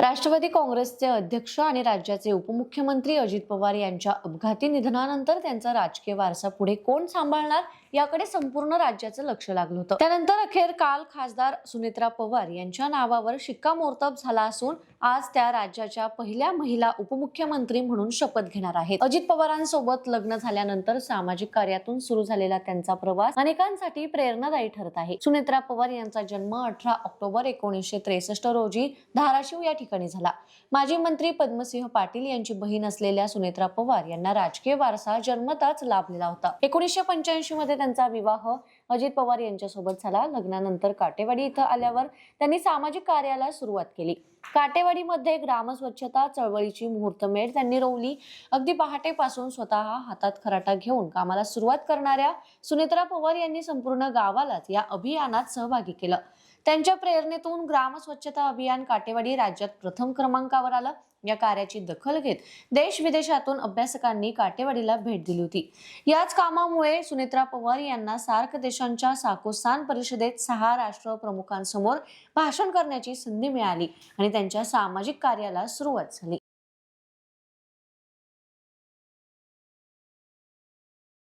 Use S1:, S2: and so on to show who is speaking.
S1: राष्ट्रवादी काँग्रेसचे अध्यक्ष आणि राज्याचे उपमुख्यमंत्री अजित पवार यांच्या अपघाती निधनानंतर त्यांचा राजकीय वारसा पुढे कोण सांभाळणार याकडे संपूर्ण राज्याचं लक्ष लागलं होतं। त्यानंतर अखेर काल खासदार सुनेत्रा पवार यांच्या नावावर शिक्कामोर्तब झाला असून आज त्या राज्याच्या पहिल्या महिला उपमुख्यमंत्री म्हणून शपथ घेणार आहेत। अजित पवारांसोबत लग्न झाल्यानंतर सामाजिक कार्यातून सुरू झालेला त्यांचा प्रवास अनेकांसाठी प्रेरणादायी ठरत आहे। सुनेत्रा पवार यांचा जन्म 18 ऑक्टोबर 1963 रोजी धाराशिव या ठिकाणी झाला। माजी मंत्री पद्मसिंह पाटील यांची बहीण असलेल्या सुनेत्रा पवार यांना राजकीय वारसा जन्मताच लाभलेला होता। 1985 मध्ये त्यांचा विवाह अजित पवार यांच्यासोबत झाला। लग्नानंतर काटेवाडी इथं आल्यावर त्यांनी सामाजिक कार्याला सुरुवात केली। काटेवाडीमध्ये ग्रामस्वच्छता चळवळीची मुहूर्तमेढ त्यांनी रोवली। अगदी पहाटेपासून स्वतः हातात खराटा घेऊन कामाला सुरुवात करणाऱ्या सुनेत्रा पवार यांनी संपूर्ण गावालाच या अभियानात सहभागी केलं। त्यांच्या प्रेरणेतून ग्रामस्वच्छता अभियान काटेवाडी राज्यात प्रथम क्रमांकावर आलं। या कार्याची दखल घेत देश विदेशातून अभ्यासकांनी काटेवाडीला भेट दिली होती। याच कामामुळे सुनेत्रा पवार यांना सार्क देशांच्या साकोसान परिषदेत 6 राष्ट्रप्रमुखांसमोर भाषण करण्याची संधी मिळाली आणि त्यांच्या सामाजिक कार्याला सुरुवात झाली।